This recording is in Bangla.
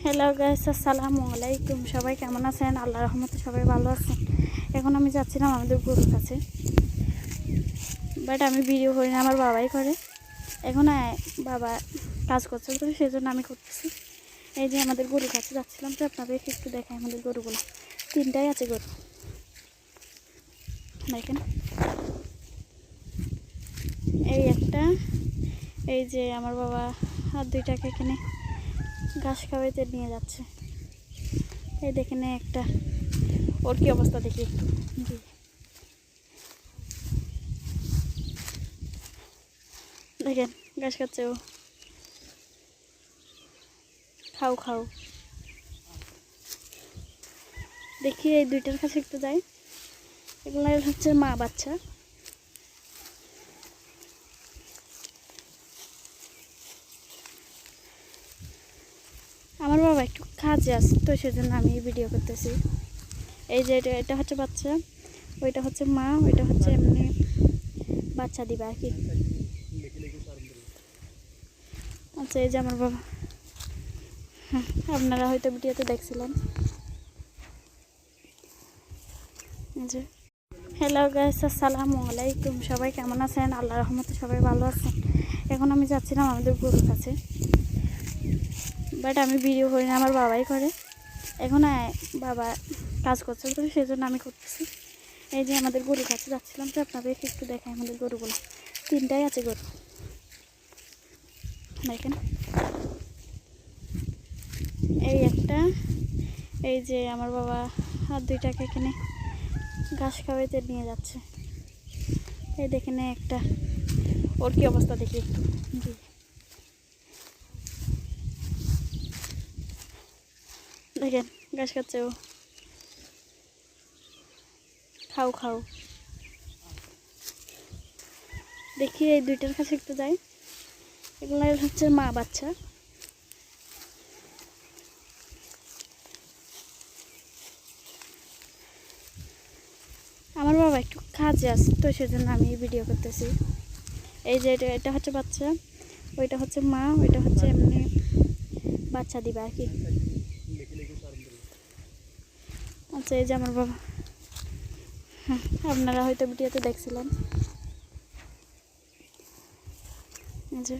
হ্যালো গাইস, আসসালামু আলাইকুম। সবাই কেমন আছেন? আল্লাহর রহমতে সবাই ভালো আছেন। এখন আমি যাচ্ছিলাম আমাদের গরুর কাছে, বাট আমি ভিডিও করি না, আমার বাবাই করে। এখন বাবা কাজ করছে, তো সেই জন্য আমি করতেছি। এই যে আমাদের গরুর কাছে যাচ্ছিলাম, তো আপনাদেরকে একটু দেখাই আমাদের গরুগুলো। তিনটাই আছে গরু, দেখেন। এই একটা, এই যে আমার বাবা আর দুইটাকে এখানে ঘাস খাওয়াইতে নিয়ে যাচ্ছে। এই দেখেন একটা, ওর কি অবস্থা দেখি একটু। জি, দেখেন ঘাস খাচ্ছে ও। খাও খাও। দেখি এই দুইটার কাছে একটু যাই। এগুলো হচ্ছে মা বাচ্চা। আমার বাবা একটু কাজে আছে, তো সেজন্য আমি ভিডিও করতেছি। এই যে এটা হচ্ছে বাচ্চা, ওইটা হচ্ছে মা, ওইটা হচ্ছে এমনি বাচ্চা দিবা আর কি। আচ্ছা, এই যে আমার বাবা, হ্যাঁ আপনারা হয়তো ভিডিওতে দেখছিলেন। যে হ্যালো গাইস, আসসালামু আলাইকুম। সবাই কেমন আছেন? আল্লাহর রহমতে সবাই ভালো আছেন। এখন আমি যাচ্ছিলাম আমাদের গরুর কাছে, বাট আমি ভিডিও করি না, আমার বাবাই করে। এখন বাবা কাজ করছে, তো সেই জন্য আমি করতেছি। এই যে আমাদের গরুর কাছে যাচ্ছিলাম, তো আপনাদেরকে একটু দেখাই আমাদের গরুগুলো। তিনটাই আছে গরু, দেখেন। এই একটা, এই যে আমার বাবা আর দুইটাকে এখানে ঘাস খাওয়াইতে নিয়ে যাচ্ছে। এই দেখেন একটা, ওর কি অবস্থা দেখি একটু। জি, দেখেন ঘাস খাচ্ছে ও। খাও খাও। দেখি এই দুইটার কাছে একটু যাই। এগুলো হচ্ছে মা বাচ্চা। আমার বাবা একটু কাজে আছে, তো সেজন্য আমি ভিডিও করতেছি। এই যে এটা হচ্ছে বাচ্চা, ওইটা হচ্ছে মা, ওইটা হচ্ছে এমনি বাচ্চা দিবা আর কি। আচ্ছা, এই যে আমার বাবা, হ্যাঁ আপনারা হয়তো ভিডিওতে দেখছিলেন। এই যে